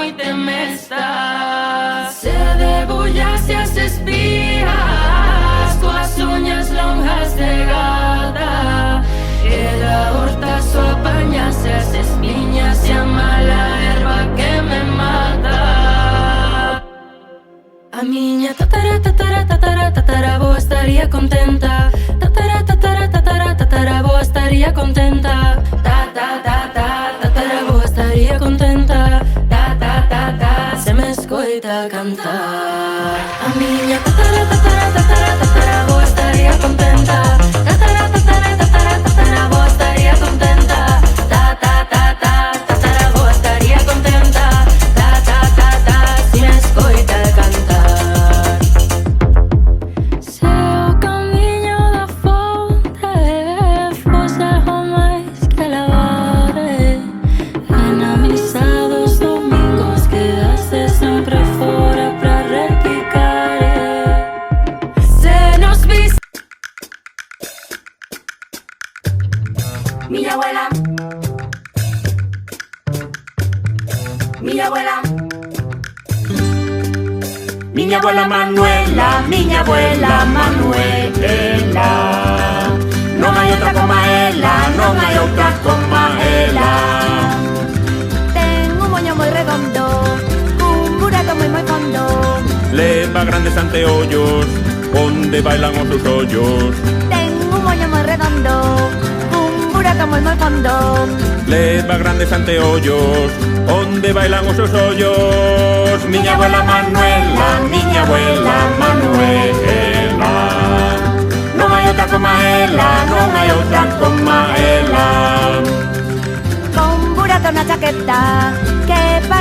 noite mesta. Se debullaste as espías coas uñas longas de gata, e da horta só apañase as espiñas e a mala erva que me mata. A miña tatarabo estaría contenta. Tatarabo estaría contenta. Tatarabo estaría contenta. Se me escoita cantar. A miña tatarabo estaría contenta. Tatarabo estaría contenta. Tatarabo estaría contenta. Se me escoita cantar. Miña abuela, miña abuela, Miña abuela Manuela, miña abuela Manuela. Non hai outra como ela, non hai outra como ela. Ten un moño moi redondo, un burato moi fondo. Leva grandes anteollos, onde bailan os seus ollos. Ten un moño moi redondo, un burato moi fondo. Leva grandes anteollos, onde bailan os seus ollos. Miña abuela Manuela, miña abuela Manuela. Non hai outra como ela, non hai outra como ela. Con burato na chaqueta, que pa...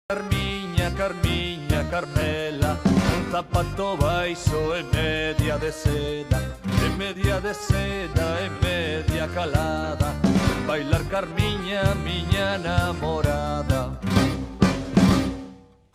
Carmiña, Carmiña, Carmela, un zapato baixo e media de seda, e media de seda e media calada. Bailar Carmiña, miña namorada.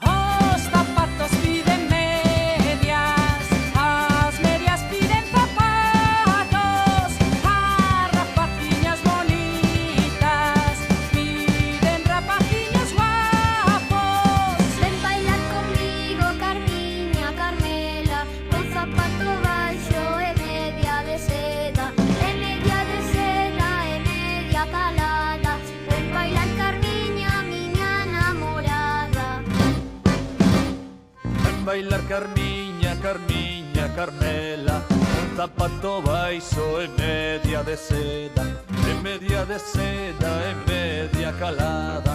os zapatos piden medias, as medias piden zapatos, as rapaciñas bonitas piden rapaciños guapos. Ven bailar conmigo, Carmiña, Carmela, con zapato baixo e media de seda, e media de seda e media calada. Ven bailar Carmiña, miña namorada. Ven bailar Carmiña, Carmiña, Carmela, un zapato baixo e media de seda, e media de seda e media calada.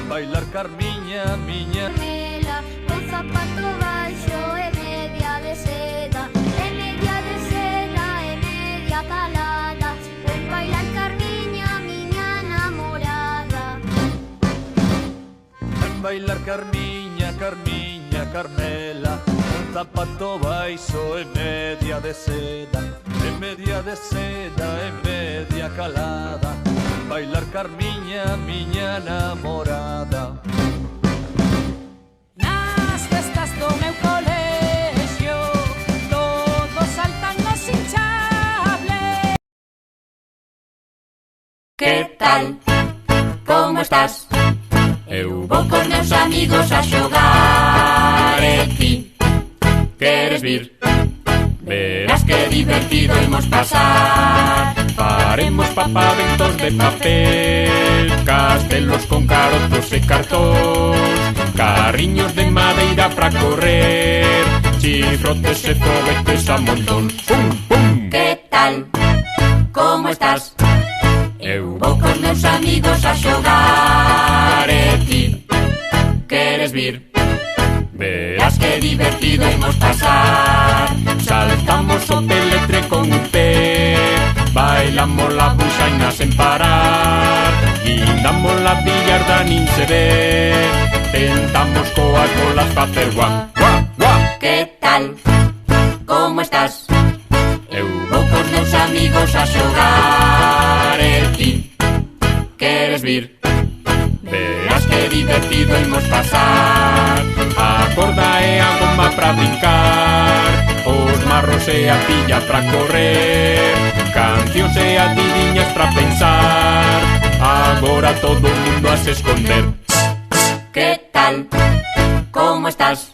Bailar Carmiña, miña Carmela, con zapato baixo e media de seda, e media de seda e media calada. Ven bailar Carmiña, miña namorada. Ven bailar Carmiña, Carmiña, Carmela, un zapato baixo e media de seda, e media de seda e media calada. Bailar Carmiña, miña namorada. Nas festas do meu colexio todos saltan nos hinchables. Que tal? Como estás? Eu vou con meus amigos a xogar e ti queres vir? Verás que divertido imos pasar. Faremos papaventos de papel, castelos con carozos e cartóns, carriños de madeira pra correr, chifrotes e foguetes a montón. Pum, pum! Que tal? Como estás? Eu vou con meus amigos a xogar e ti queres vir? Verás que divertido imos pasar. Saltamos o peletre con un pé, bailamos la buxaina sen parar, guindamos la billarda nin se ve, tentamos coas bolas facer guam, guam, guam. Que tal? Como estás? Eu vou con meus amigos a xogar e ti queres vir? Verás que divertido imos pasar. A corda e a goma pra brincar, os marros e a pilla pra correr, cancións e adiviñas pra pensar. Agora todo o mundo a se esconder. Que tal? Como estás?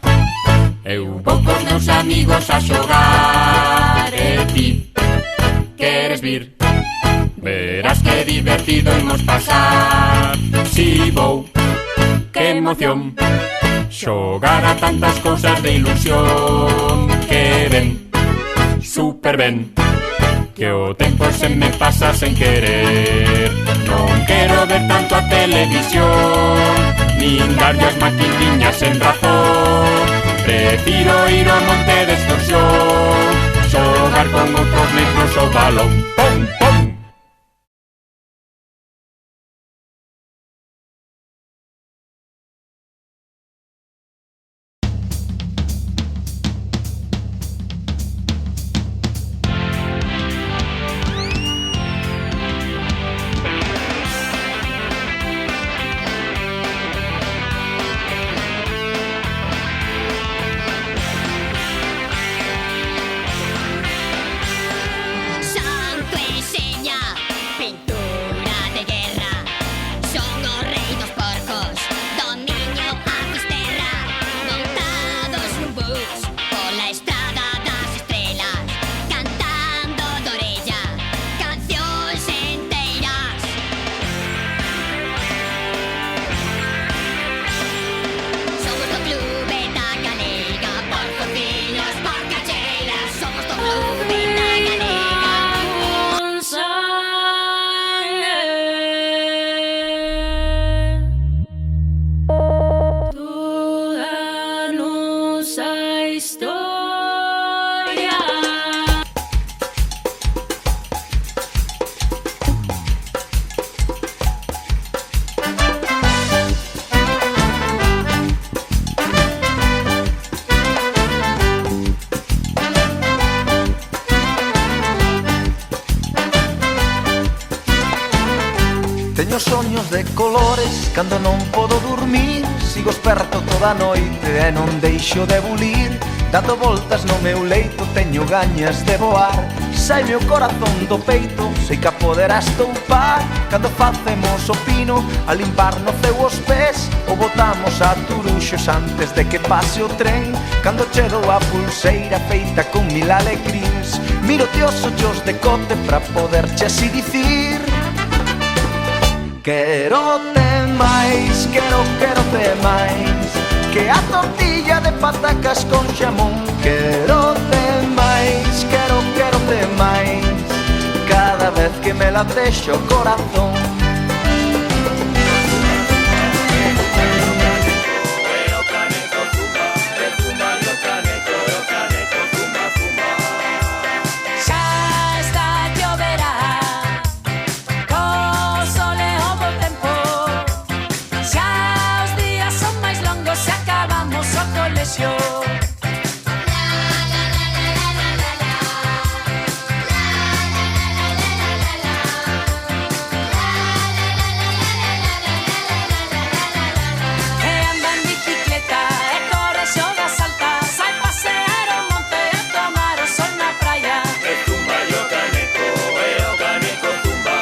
Eu vou cos meus amigos a xogar. E ti, queres vir? Verás que divertido imos pasar. Si vou, que emoción, xogar a tantas cousas de ilusión. Que ben, super ben, que o tempo se me pasa sen querer. Non quero ver tanto a televisión, nin darlle as maquiniñas en razón. Prefiro ir ao monte de excursión, xogar con outros negros o balón. Pom, pom. Santo e seña, pintura de guerra. Son os rei dos porcos, dominio a Fisterra. Montados nun bus pola estrada das estrelas, cantando de orella cancións enteiras. Somos do clube da galega, por cociños, por cacheiras. Somos do clube da galega. Con sangue, toda nosa historia. Teño soños de colores cando non podo dormir. Sigo esperto toda a noite e non deixo de bulir. Dando voltas no meu leito teño gañas de voar. Saime o corazón do peito, sei que a poderás toupar. Cando facemos o pino a limpar no ceu os pés, ou botamos a turuxos antes de que pase o tren. Cando chego a pulseira feita con mil alegrins, miro-te os ollos de cote pra poderche así dicir: quero-te máis, quero-te máis, que a tortilla de patacas con xamón. Quero-te máis, quero-te máis, cada vez que me latexe o corazón. Xa está a lloverá, co sol e o bo tempo. Xa os días son máis longos e acabamos o colexio. E anda en bicicleta e corre, xoga, salta, sai pasear ao monte e tomar o sol na praia. Zumba yo caneco, o caneco zumba.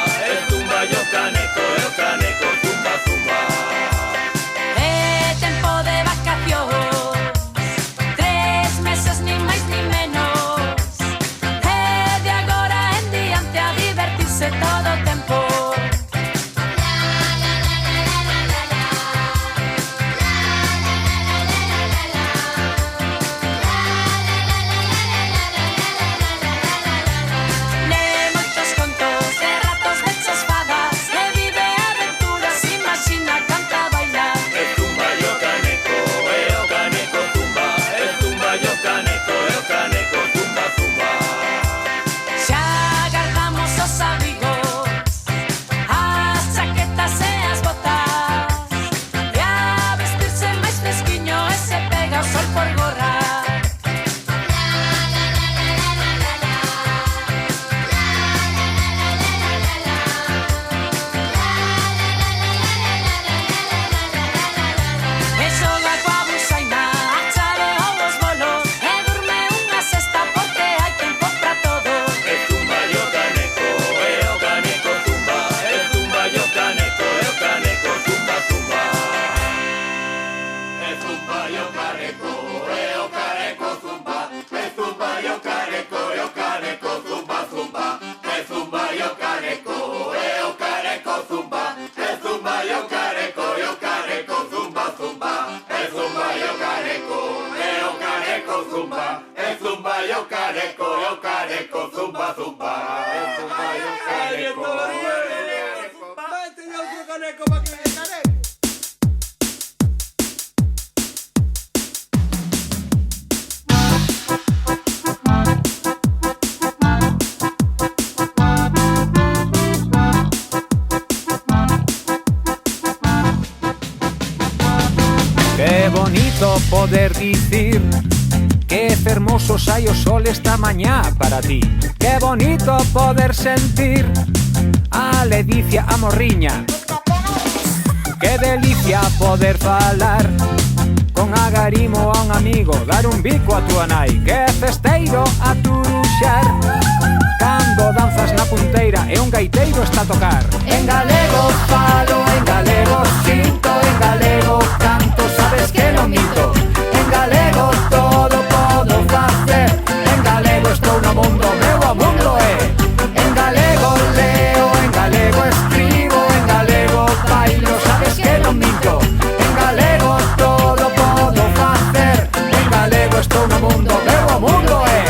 Zumba yo caneco, o caneco zumba, zumba. É tempo de vacacións, zumba, e zumba e o careco, zumba, zumba. E zumba e o careco. Tenía otro caneco para que me caneco. Qué bonito poder dicir que fermoso sai o sol esta mañá para ti. Qué bonito poder sentir a ledicia a morriña. Qué delicia poder falar con agarimo a un amigo, dar un bico a tua nai. Que festeiro a turuxar cando danzas na punteira e un gaiteiro está a tocar. En galego falo, en galego sinto, en galego canto, sabes que non minto. En galego todo podo facer, en galego estou no mundo, meu o mundo é. En galego leo, en galego escribo, en galego bailo, sabes que non minto. En galego todo podo facer, en galego estou no mundo, meu o mundo é.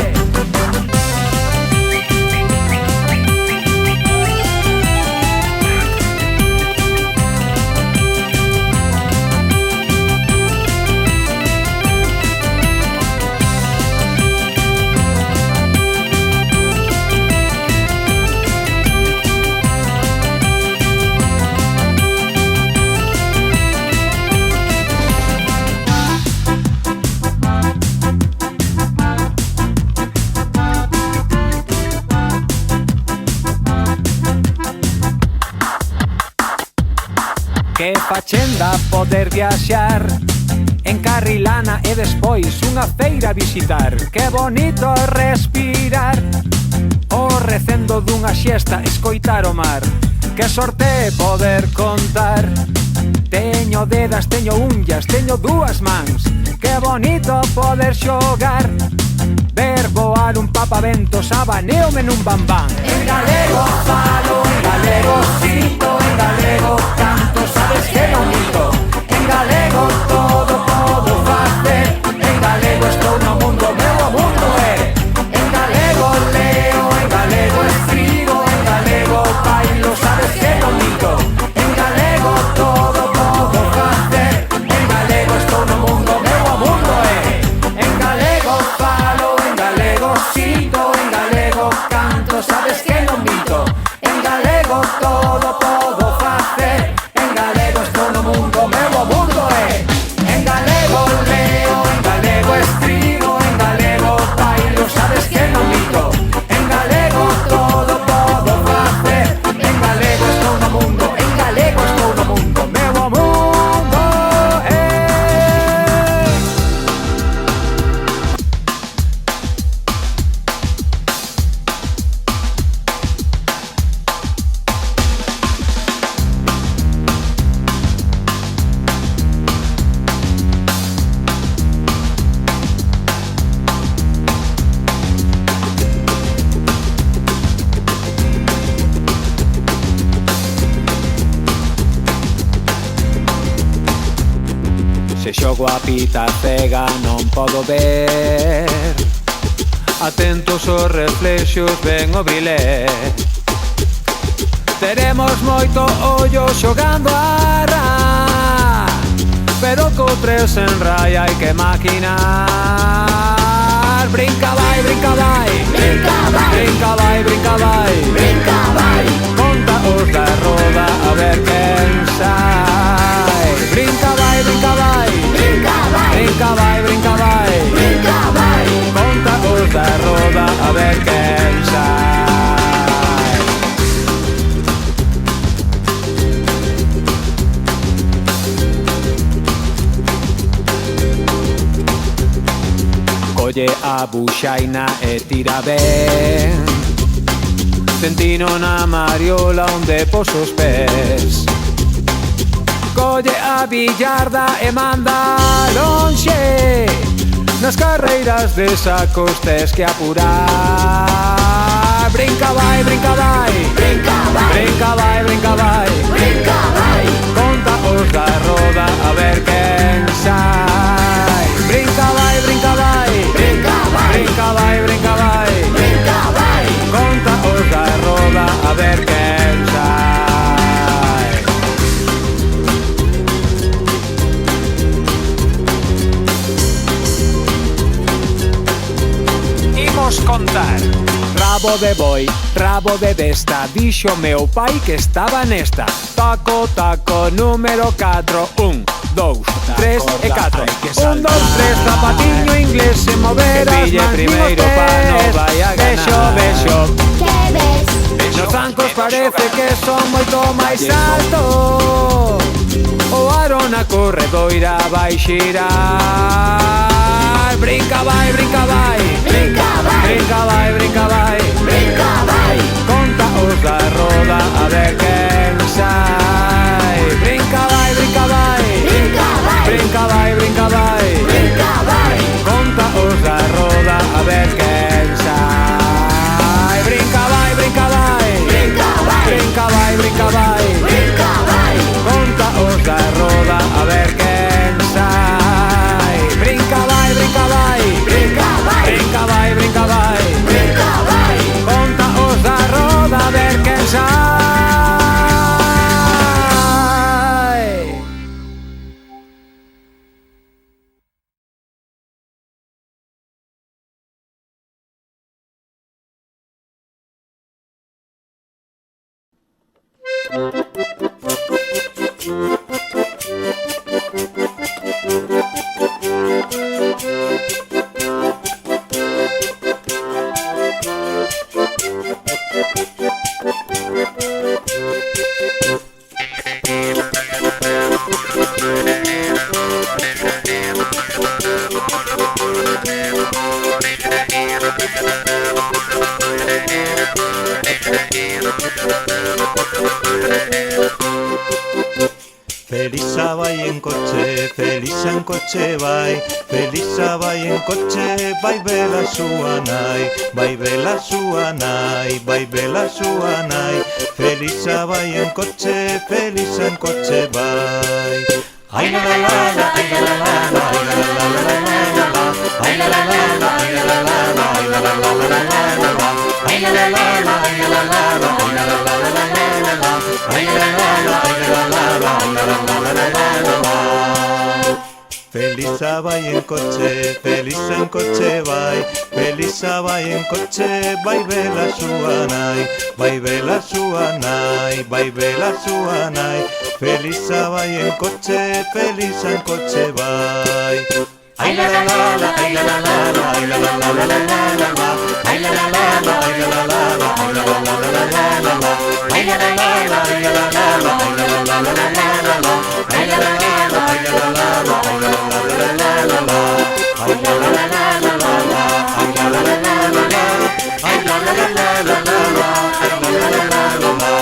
Que fachenda poder viaxar en Carrilana e despois unha feira visitar. Que bonito respirar o recendo dunha xesta, escoitar o mar. Que sorte poder contar, teño dedas, teño unllas, teño dúas mans. Que bonito poder xogar, ver voar un papaventos, abaneome nun bambán. En galego falo, en galego sinto, en galego canto, sabes que non minto. En galego todo podo facer, en galego estou no mundo, meu o mundo é. En galego leo, en galego escribo, en galego bailo, sabes que non minto. En galego todo podo facer, en galego estou no mundo, meu o mundo é. En galego falo, en galego sinto, en galego canto, sabes que non minto. En galego todo podo facer, en galego estou no mundo, meu o mundo é. En galego leo, en galego escribo, en galego bailo, sabes que non minto. En galego todo podo facer, en galego estou no mundo, en galego estou no mundo, meu o mundo é. Se xogo a pita cega non podo ver, atentos os reflexos ven o brilé. Teremos moito ollo xogando a ra, pero co tres en rai hai que maquinar. Brinca vai, brinca vai, Brinca vai, brinca vai, brinca vai, brinca vai. conta os da roda a ver quen sai. Brinca vai, brinca vai, Brinca vai, brinca vai, brinca vai, brinca vai. conta os da roda a ver quen sai. Colle a buxaina e tira ben, Tentino na mariola onde poso os pés. Colle a billarda e manda lonxe, nas carreiras de sacos tes que apurar. Brinca vai, brinca vai, Brinca vai, brinca vai, brinca vai, brinca vai. conta os da roda a ver quen sai. Brinca vai, brinca vai, Brinca contar. Rabo de boi, rabo de besta, dixo meu pai que estaba nesta. Taco, taco, número 4, 1, 2, 3 e 4. 1, 2, 3, zapatiño inglés, se mover as mans primeiro pa non vai a ganar. Bexo, bexo, Que ves? nos zancos parece que son moito máis altos. O aro na corredoira vai xirar. Brinca vai, brinca vai, Brinca vai, brinca vai, brinca vai, brinca vai. conta os da roda a ver quen sai. Brinca vai, brinca vai, Brinca vai, brinca vai, brinca vai, brinca vai. conta os da roda a ver quen sai. Brinca vai, brinca vai, Brinca vai, brinca vai, brinca vai, brinca vai. conta os da roda a ver quen sai. Brinca vai, brinca vai, Brinca vai, brinca vai, brinca vai, brinca vai. conta os da roda a ver quen sai. Felisa vai en coche, Felisa en coche vai, Felisa vai en coche, vai vela súa nai, vai vela súa nai, vai vela súa nai. Felisa vai en coche, Felisa en coche vai. Ai la la la la, ai la la la la, ai la la la la, ai la la la la, ai la la la la, ai la la la la, ai la la la la, ai la la la la, ai la la la la, ai la la la la, ai la la la la, ai la la la la, ai la la la. Felisa vai en coche, Felisa en coche vai, Felisa vai en coche, vai vela súa nai, vai vela súa nai, vai vela súa nai. Felisa vai en coche, Felisa en coche vai. Ai la la la la, ai la la la la, ai la la la la la la la, ai la la la la, ai la la la la, ai la la la la la la la, ai la la la la, ai la la la la, ai la la la la la la la, ai la la la la, ai la la la la, ai la la la la la la la, ai la la la la la la la, ai la la la la la la, ai la la la la la la la, ai la la la la la la,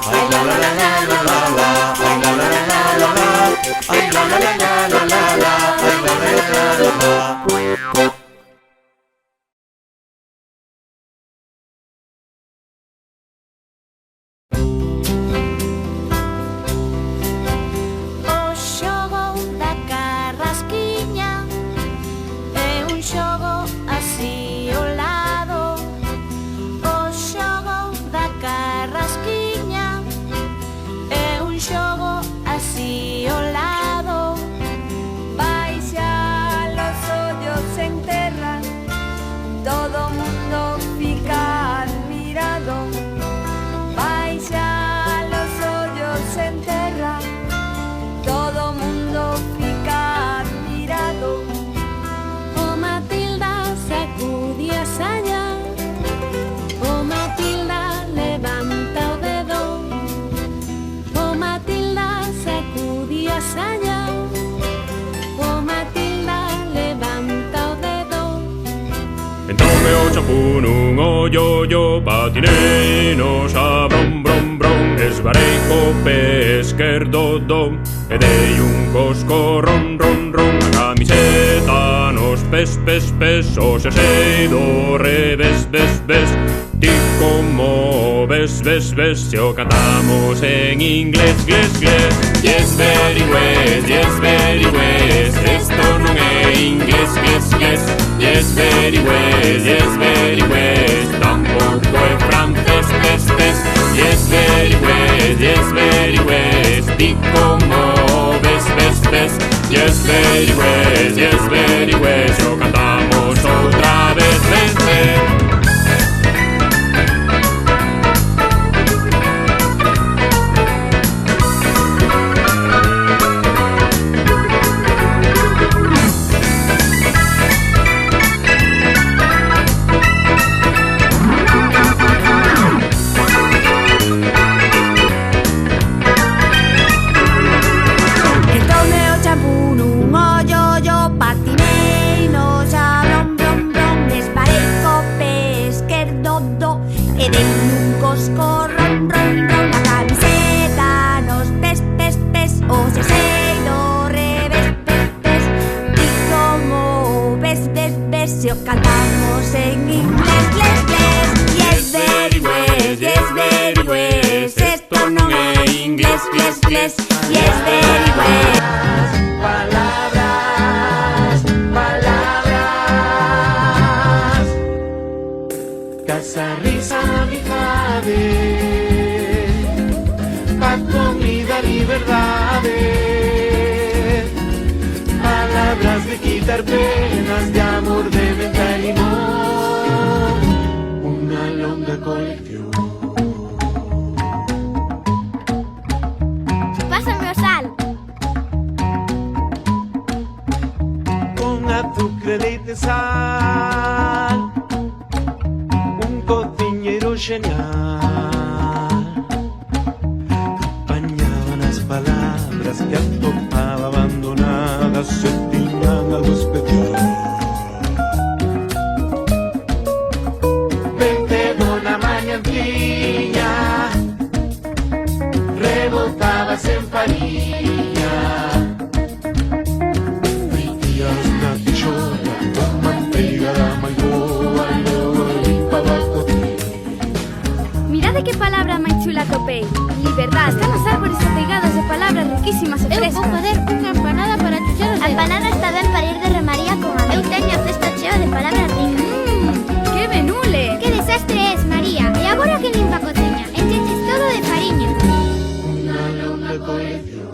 ai la la la la la la la, ai la la la la la la, ai la la la la la la la, ai la la la la la. O xogo da carrasquiña é un xogo así ao lado. O xogo da carrasquiña é un xogo así ao lado. Baixa los ollos en terra, todo mundo fica admirado. Baixa los ollos en terra, todo mundo fica admirado. O Matilda sacude a saña, o Matilda levanta o dedo, o Matilda sacude a saña, o Matilda levanta o dedo. Entón o champú nun ollo yo patinei no xa brom brom brom, esbarei co pé esquerdo do e dei un cosco ron ron ron, a camiseta nos pes pes pes, o xersei do revés ves ves. Ti como ves ves ves, se o cantamos en inglés glés glés. Yes very west, yes very west, esto non é inglés glés glés. Yes very west, yes very west, tampouco é francés tes tes. Yes very west, yes very west, ti como ves ves ves. Yes very west, yes very west, o cantamos outra vez ves ves. inglés y o cantamos en inglés, les, les. Yes, very well, yes, very well. Esto non é inglés, les, les. Yes, very well. Palabras, palabras. Casa, risa, amizade. Paz, comida, liberdade. Palabras de quitar penas, de amor, de menta y limón. Una longa colección. Pásame o sal. Con azúcar, leite, sal. Un cociñero genial. Apañaba las palabras que atopaba abandonadas, se tiñan algo especial. Vente dona mañanciña, rebotabas en farina. Fritías na tixola, con manteiga da maigoa, e logo limpaba a cocina. Mirade que palabra máis chula topei. Liberdad. Están os árboles apegados de palabras riquísimas e frescas. Eu vou fazer unha empanada para chuchar os dedos. A empanada está ben para ir de remaría con a eu teño a cesta chea de palabras ricas. Que benule. Que desastre es, María. E agora que limpa a cociña? Encheches todo de fariña. Una longa colección.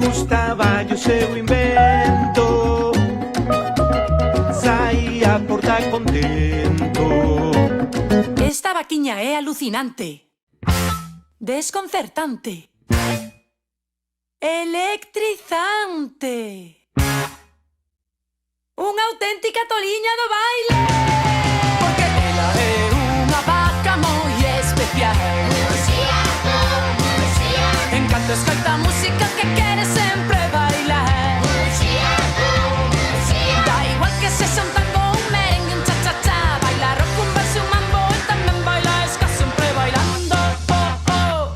Gustaba o seu invento, saía por dar contento. Esta vaquiña é alucinante, desconcertante, electrizante, unha auténtica toliña do baile, porque ela é unha vaca moi especial. En canto escoita música que quere sempre bailar. Da igual que se son tango, un merengue, un cha-cha-cha, baila rock, un verso, un mambo, e tamén baila ska sempre bailando. Oh, oh.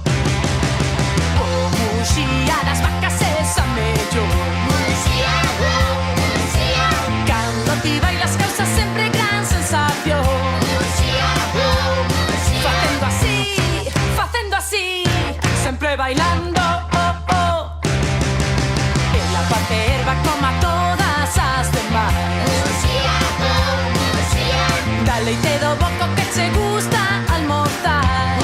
Oh, muxía das vacas esa mellor. Cando ti bailas causa sempre gran sensación. Facendo así, sempre bailando. Oh, oh. Ela parte erva como a todas as demais. Da leite do boco que che gusta almorzar.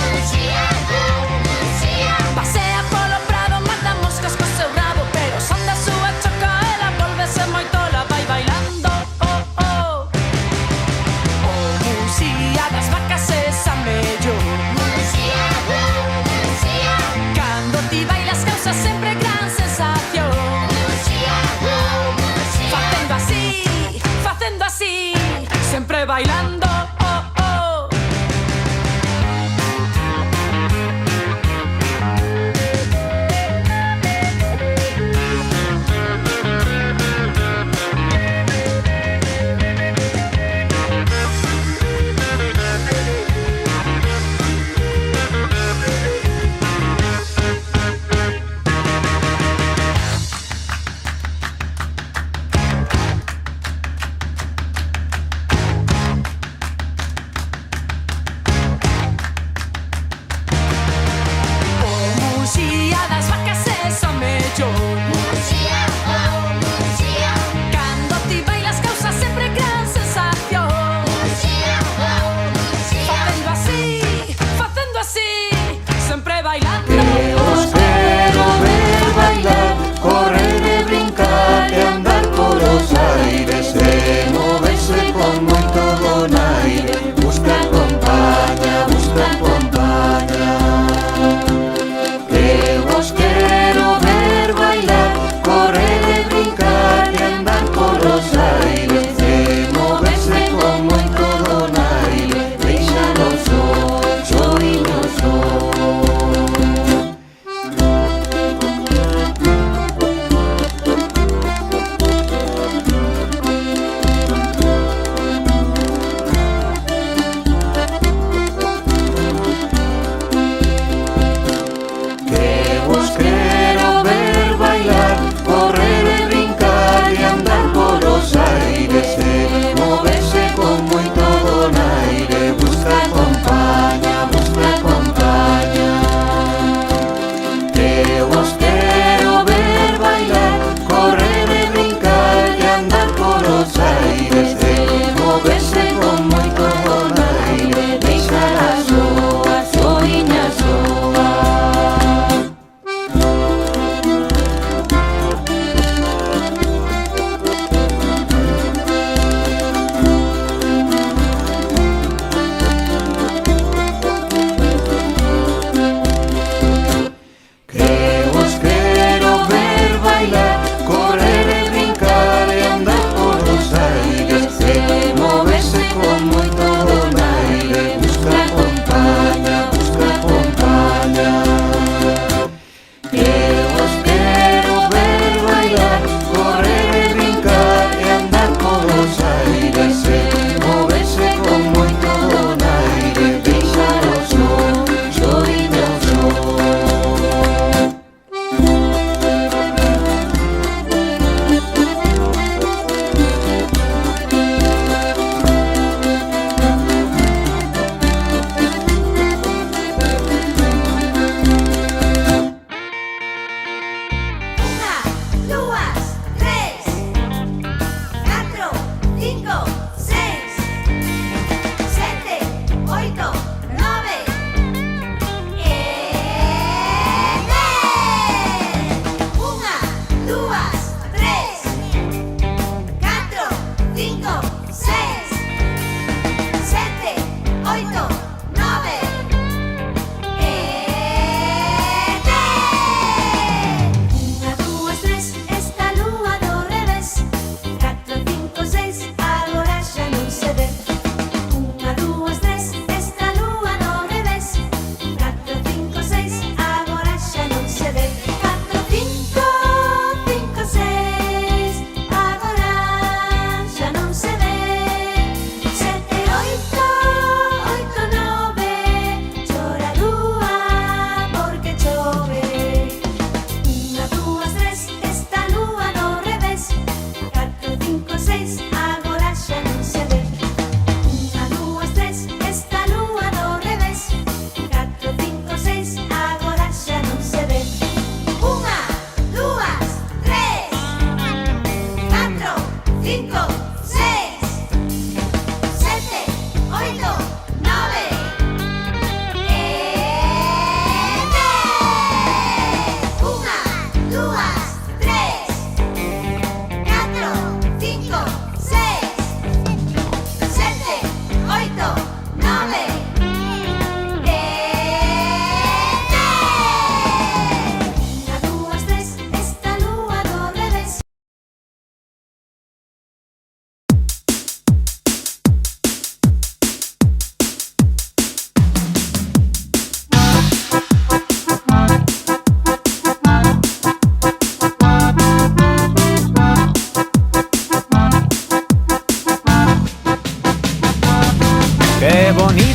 Pasea polo prado, mata moscas co seu rabo, pero son da súa choca, ela volvese moi tola, vai bailando. Oh, oh. Oh, muxía das vacas esa mellor. Cando ti bailas causa sempre gran sensación. Facendo así, sempre bailando. Oh, oh.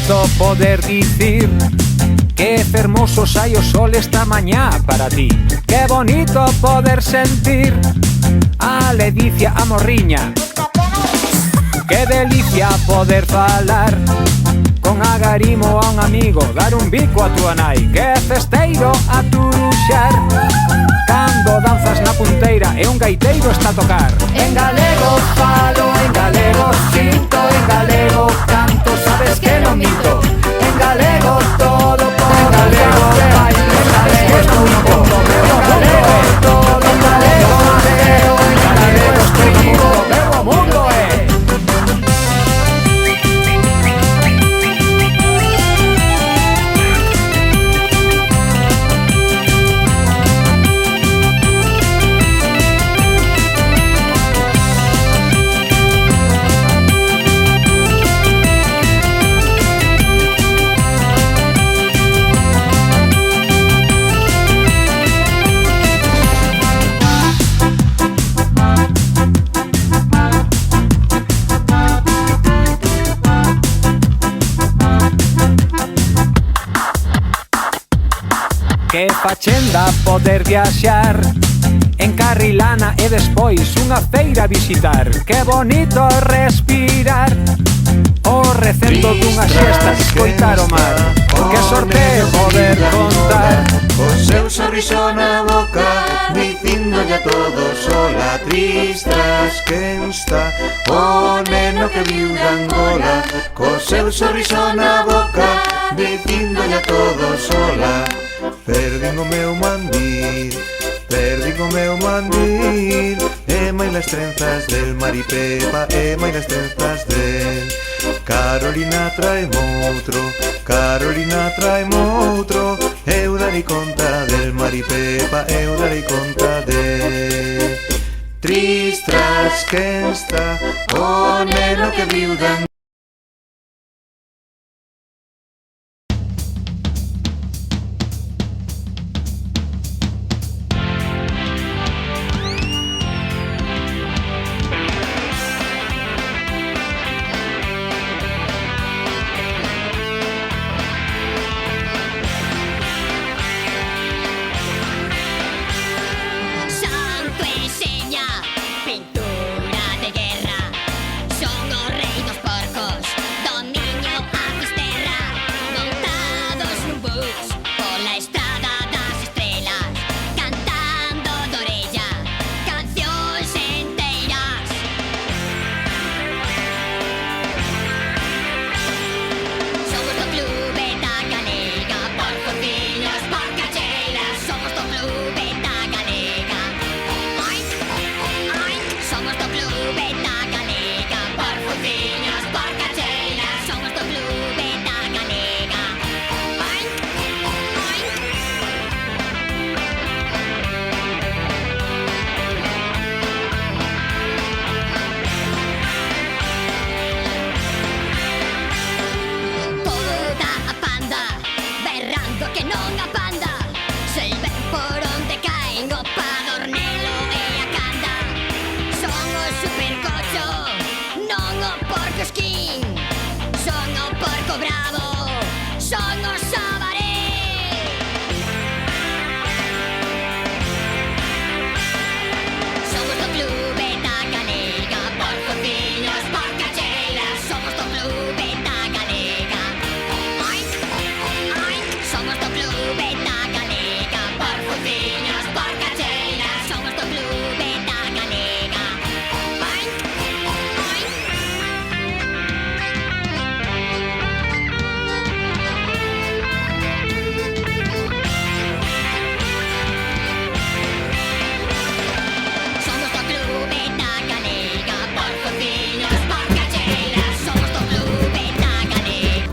bonito poder dicir que fermoso sai o sol esta mañá para ti. Que bonito poder sentir a ledicia, a morriña. Que delicia poder falar con agarimo a un amigo, dar un bico a túa nai. Que festeiro a turuxar cando danzas na punteira e un gaiteiro está a tocar. En galego falo, en galego sinto, en galego canto, sabes que non mito. En galego todo por galego bailo, en galego estupo, en galego todo, en galego maceo, en galego escribo, verbo mundo Que fachenda poder viaxar en Carrilana e despois unha feira visitar. Que bonito respirar o recendo dunha xesta, escoitar o mar. Que sorte poder contar O seu sorriso na boca, dicindolle a todos hola. Tristas quen está o neno que viu de Angola. Co seu sorriso na boca, dicindolle a todos hola. Perdín o meu mandil, perdín o meu mandil. E mai las trenzas del Maripepa, e mai las trenzas del Carolina trae moutro, Carolina trae moutro. Eu darei conta del Maripepa, eu darei conta de Tristas quen está o neno que viu de Angola. Santo e seña, pintura de guerra. Son os rei dos porcos, do niño a Fisterra. Montados nun bus pola estrada das estrelas, cantando de orella cancións enteiras. Somos do clube da galega, porcociños, porcacheiras. Somos do clube da galega. Oink, oink. Somos do clube da galega, porcociños, porcacheiras. Somos do clube da galega. Oink, oink. Toda a panda berrando que non a panda. Sei ben por onde caen o padornelo e a canda. Son o supercocho, non o porco esquín. Son o porco bravo, son o sabaré. Somos do clube da galega, porcociños, porcacheiras. Somos do clube da galega. Oink, oink. Somos do clube da galega, porcociños, porcacheiras. Somos do clube da galega. Oink, oink. Somos do clube da galega, porcociños, porcacheiras. Somos do clube da galega.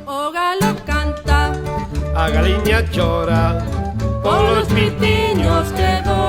O galo canta, A galiña chora polos pitiños que do